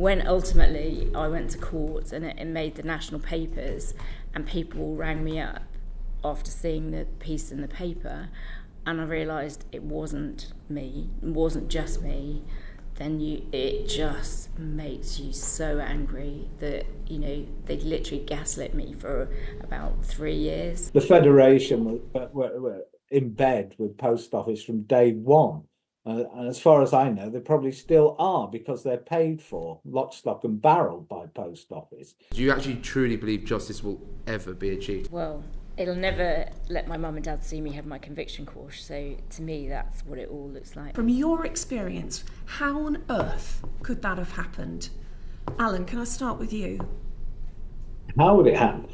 when ultimately I went to court and it made the national papers, and people rang me up after seeing the piece in the paper, and I realised it wasn't me, it wasn't just me, then it just makes you so angry that, you know, they literally gaslit me for about 3 years. The Federation were in bed with Post Office from day one. And as far as I know, they probably still are, because they're paid for lock, stock and barrel by Post Office. Do you actually truly believe justice will ever be achieved? Well, it'll never let my mum and dad see me have my conviction course, so to me that's what it all looks like. From your experience, how on earth could that have happened? Alan, can I start with you? How would it happen?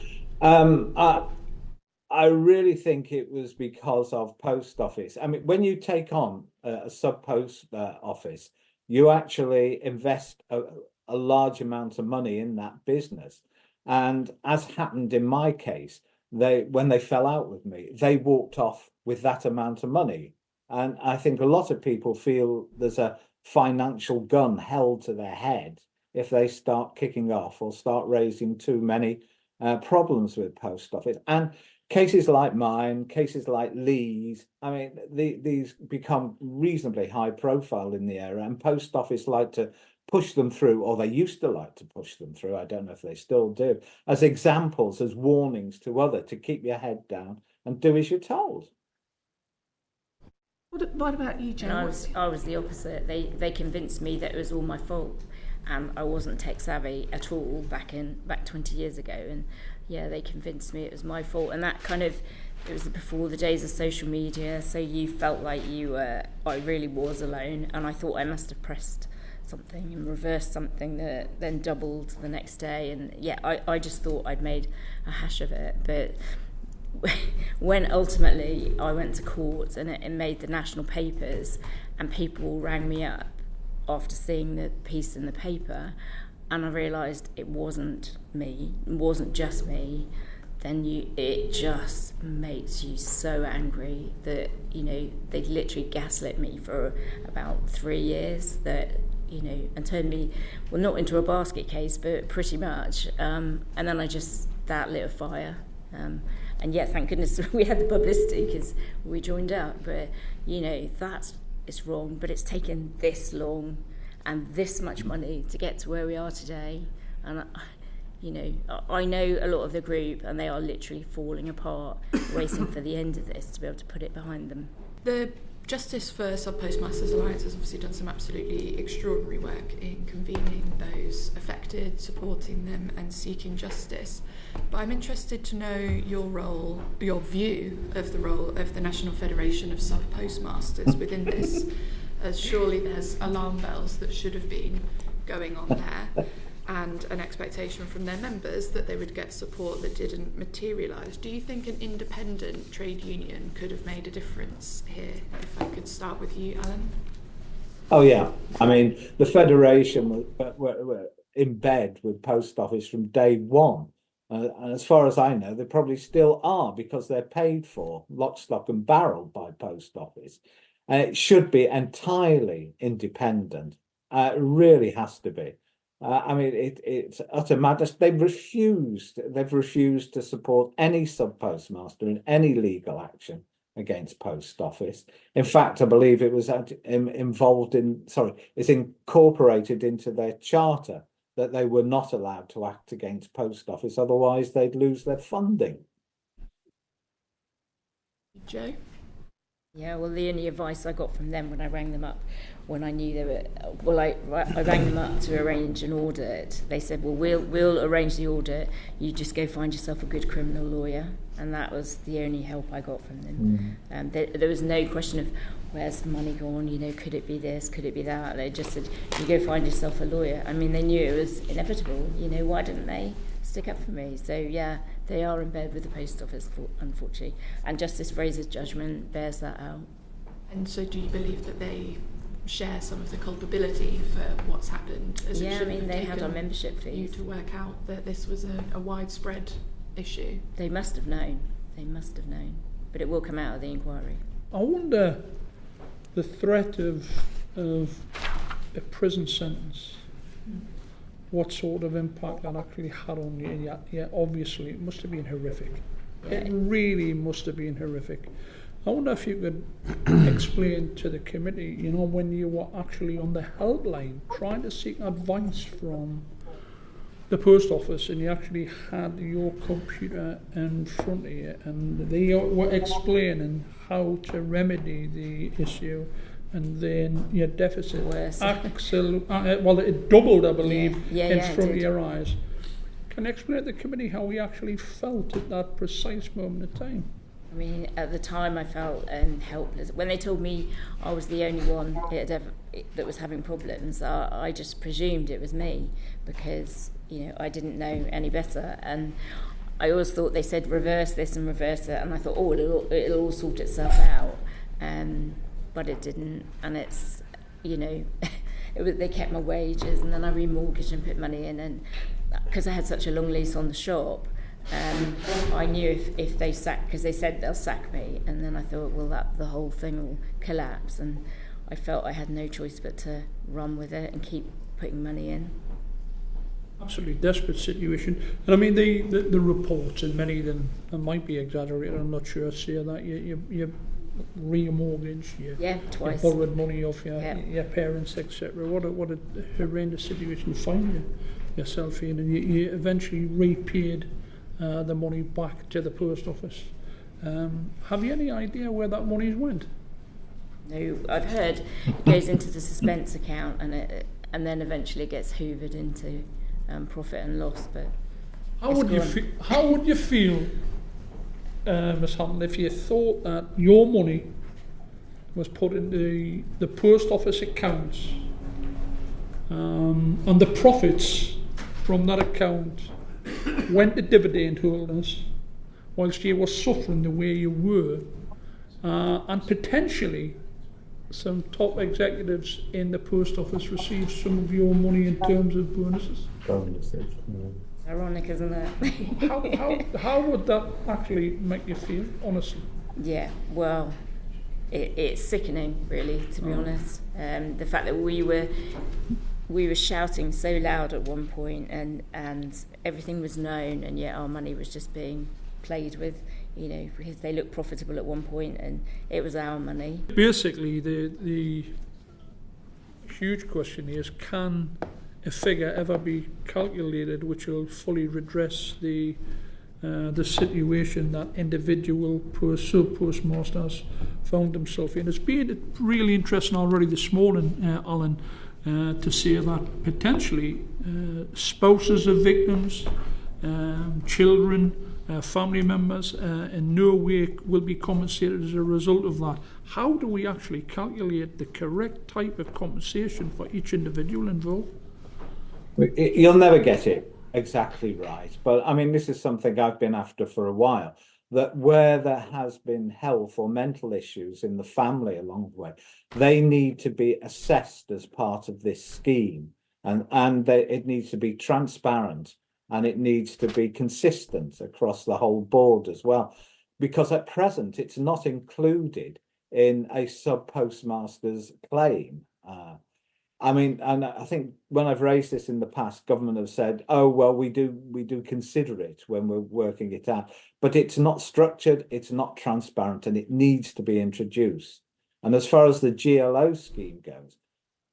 I really think it was because of Post Office. I mean, when you take on a sub-post office, you actually invest a large amount of money in that business. And as happened in my case, when they fell out with me, they walked off with that amount of money. And I think a lot of people feel there's a financial gun held to their head if they start kicking off or start raising too many problems with Post Office. And cases like mine, cases like Lee's, I mean, these become reasonably high profile in the area, and Post Office like to push them through, or they used to like to push them through, I don't know if they still do, as examples, as warnings to others to keep your head down and do as you're told. What about you, Jen? I was the opposite. They convinced me that it was all my fault, and I wasn't tech savvy at all back 20 years ago, and yeah, they convinced me it was my fault. And that kind of, it was before the days of social media, so you felt like I really was alone, and I thought I must have pressed something and reversed something that then doubled the next day, and yeah, I just thought I'd made a hash of it. But when ultimately I went to court and it made the national papers, and people rang me up after seeing the piece in the paper, and I realised it wasn't me, it wasn't just me, then it just makes you so angry that, you know, they literally gaslit me for about 3 years, that, you know, and turned me, well, not into a basket case, but pretty much. And then that lit a fire. And yeah, thank goodness we had the publicity because we joined up. But, you know, it's wrong, but it's taken this long and this much money to get to where we are today. And, you know, I know a lot of the group, and they are literally falling apart, waiting for the end of this to be able to put it behind them. The Justice for Sub-postmasters Alliance has obviously done some absolutely extraordinary work in convening those affected, supporting them and seeking justice. But I'm interested to know your role, your view of the role of the National Federation of Sub-postmasters within this, as surely there's alarm bells that should have been going on there, and an expectation from their members that they would get support that didn't materialise. Do you think an independent trade union could have made a difference here? If I could start with you, Alan. Oh yeah, I mean, the Federation were in bed with Post Office from day one. And as far as I know, they probably still are, because they're paid for lock, stock and barrel by Post Office. And it should be entirely independent. It really has to be. I mean, it's utter madness. They've refused to support any sub-postmaster in any legal action against Post Office. In fact, I believe it was it's incorporated into their charter that they were not allowed to act against Post Office, otherwise they'd lose their funding. Joe? Yeah, well, the only advice I got from them when I rang them up, when I knew they were, I rang them up to arrange an audit. They said, well, we'll arrange the audit. You just go find yourself a good criminal lawyer. And that was the only help I got from them. There was no question of where's the money gone, you know, could it be this, could it be that? They just said, you go find yourself a lawyer. I mean, they knew it was inevitable, you know, why didn't they stick up for me? So yeah, they are in bed with the Post Office, unfortunately. And Justice Fraser's judgment bears that out. And so do you believe that they share some of the culpability for what's happened? Yeah, I mean, they had our membership fees. You to work out that this was a widespread issue? They must have known. But it will come out of the inquiry. I wonder, the threat of a prison sentence what sort of impact that actually had on you. And yeah, obviously it must have been horrific. Yeah. It really must have been horrific. I wonder if you could explain to the committee, you know, when you were actually on the helpline trying to seek advice from the post office, and you actually had your computer in front of you, and they were explaining how to remedy the issue, and then your deficit it doubled, I believe, in front of your eyes. Can you explain to the committee how we actually felt at that precise moment of time? I mean, at the time I felt helpless. When they told me I was the only one that was having problems, I just presumed it was me, because, you know, I didn't know any better. And I always thought they said reverse this and reverse that, and I thought, oh, it'll all sort itself out. But it didn't, and it's, you know, they kept my wages, and then I remortgaged and put money in, and because I had such a long lease on the shop, I knew if they sacked, because they said they'll sack me, and then I thought, well, the whole thing will collapse, and I felt I had no choice but to run with it and keep putting money in. Absolutely desperate situation. And I mean, the reports, and many of them might be exaggerated, I'm not sure, say that you remortgaged, you borrowed money off your parents, etc. What a horrendous situation to find yourself in, and you eventually repaid the money back to the post office. Have you any idea where that money went? No, I've heard it goes into the suspense account, and then eventually gets hoovered into profit and loss. But how would you feel, Ms. Hamilton, if you thought that your money was put into the post office accounts, and the profits from that account went to dividend holders, whilst you were suffering the way you were, and potentially some top executives in the post office received some of your money in terms of bonuses? Ironic, isn't it? How would that actually make you feel, honestly? Yeah, well, it's sickening, really, to be honest. The fact that we were shouting so loud at one point, and everything was known, and yet our money was just being played with, you know, because they looked profitable at one point, and it was our money. Basically, the huge question is, can a figure ever be calculated which will fully redress the situation that individual sub-postmasters found themselves in? It's been really interesting already this morning, Alan, to see that potentially spouses of victims, children, family members in no way will be compensated as a result of that. How do we actually calculate the correct type of compensation for each individual involved? You'll never get it exactly right, but I mean, this is something I've been after for a while, that where there has been health or mental issues in the family along the way, they need to be assessed as part of this scheme, and it needs to be transparent, and it needs to be consistent across the whole board as well, because at present it's not included in a sub-postmaster's claim. I mean, and I think when I've raised this in the past, government have said, oh, well, we do consider it when we're working it out, but it's not structured, it's not transparent, and it needs to be introduced. And as far as the GLO scheme goes,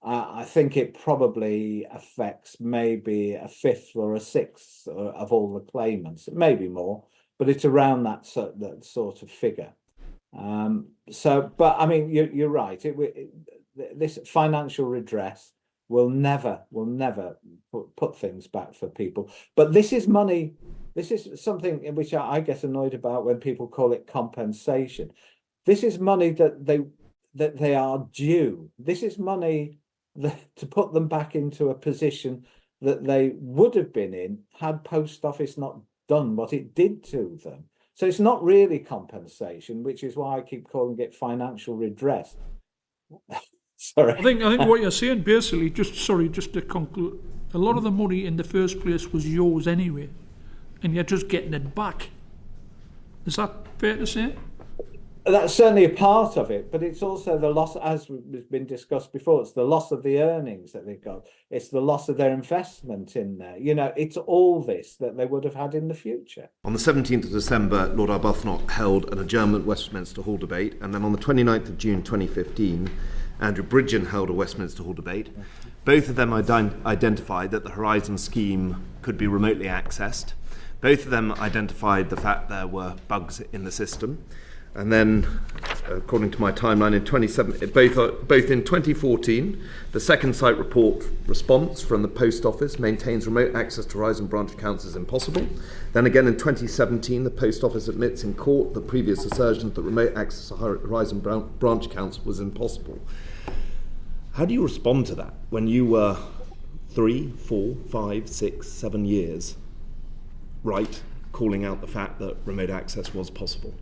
I think it probably affects maybe a fifth or a sixth of all the claimants, maybe more, but it's around that sort of figure. But I mean, you're right. This financial redress will never put things back for people. But this is money. This is something in which I get annoyed about when people call it compensation. This is money that they are due. This is money to put them back into a position that they would have been in had Post Office not done what it did to them. So it's not really compensation, which is why I keep calling it financial redress. Sorry. I think what you're saying basically, just to conclude, a lot of the money in the first place was yours anyway, and you're just getting it back. Is that fair to say? That's certainly a part of it, but it's also the loss, as has been discussed before, it's the loss of the earnings that they've got. It's the loss of their investment in there. You know, it's all this that they would have had in the future. On the 17th of December, Lord Arbuthnot held an adjournment Westminster Hall debate, and then on the 29th of June 2015, Andrew Bridgen held a Westminster Hall debate. Both of them identified that the Horizon scheme could be remotely accessed. Both of them identified the fact there were bugs in the system. And then, according to my timeline, both in 2014, the second site report response from the Post Office maintains remote access to Horizon branch accounts is impossible. Then again in 2017, the Post Office admits in court the previous assertions that remote access to Horizon branch accounts was impossible. How do you respond to that when you were 3, 4, 5, 6, 7 years right, calling out the fact that remote access was possible?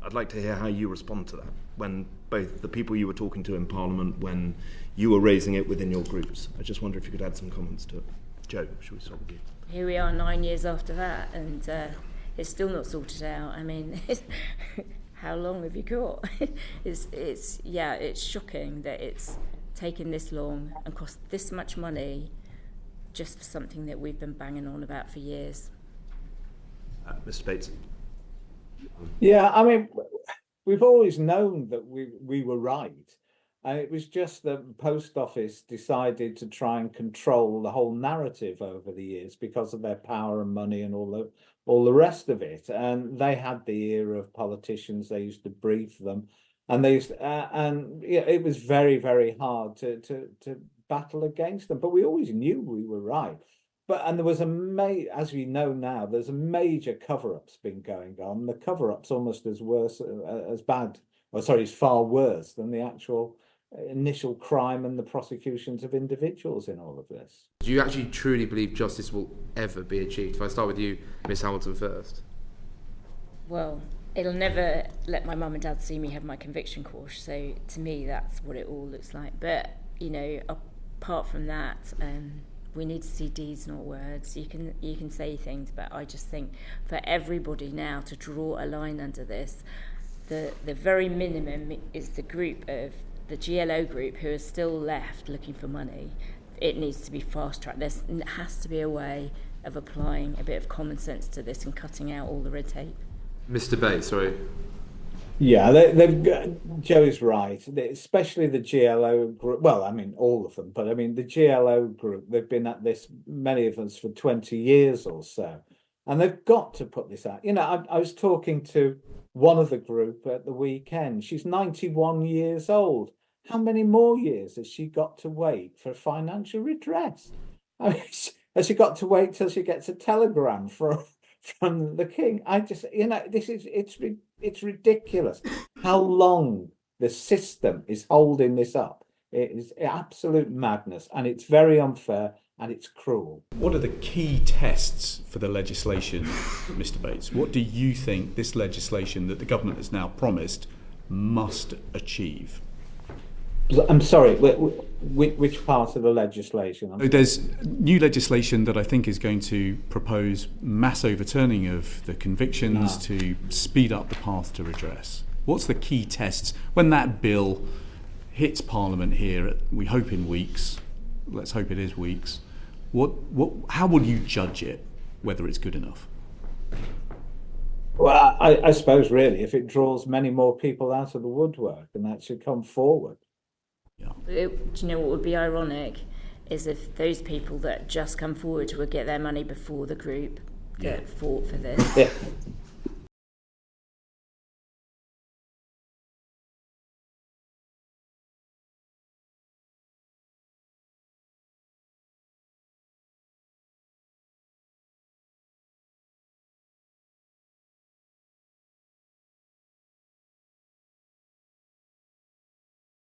I'd like to hear how you respond to that when both the people you were talking to in Parliament, when you were raising it within your groups. I just wonder if you could add some comments to it. Jo, should we start with you? Here we are 9 years after that, and it's still not sorted out. I mean, how long have you got? It's shocking that it's taken this long and cost this much money just for something that we've been banging on about for years. Mr. Bates. Yeah, I mean, we've always known that we were right. And it was just that the Post Office decided to try and control the whole narrative over the years because of their power and money and all the rest of it. And they had the ear of politicians. They used to brief them, and they used it was very, very hard to battle against them. But we always knew we were right. And there was as we know now, there's a major cover-up's been going on. The cover-up's almost as far worse than the actual initial crime and the prosecutions of individuals in all of this. Do you actually truly believe justice will ever be achieved? If I start with you, Miss Hamilton, first. Well, it'll never let my mum and dad see me have my conviction course. So to me, that's what it all looks like. But, you know, apart from that, we need to see deeds, not words. You can say things, but I just think for everybody now to draw a line under this, the very minimum is the group of the GLO group who are still left looking for money. It needs to be fast-tracked. There has to be a way of applying a bit of common sense to this and cutting out all the red tape. Mr. Bates, sorry. Yeah, Joe's right, especially the GLO group. Well, I mean, all of them, but I mean, the GLO group, they've been at this, many of us, for 20 years or so, and they've got to put this out. You know, I was talking to one of the group at the weekend. She's 91 years old. How many more years has she got to wait for financial redress? I mean, has she got to wait till she gets a telegram from the King? It's ridiculous how long the system is holding this up. It is absolute madness, and it's very unfair, and it's cruel. What are the key tests for the legislation, Mr. Bates? What do you think this legislation that the government has now promised must achieve? I'm sorry, which part of the legislation? There's new legislation that I think is going to propose mass overturning of the convictions to speed up the path to redress. What's the key tests when that bill hits Parliament here, we hope in weeks, let's hope it is weeks, how will you judge it, whether it's good enough? Well, I suppose really if it draws many more people out of the woodwork, and that should come forward. Do you know what would be ironic is if those people that just come forward would get their money before the group that fought for this.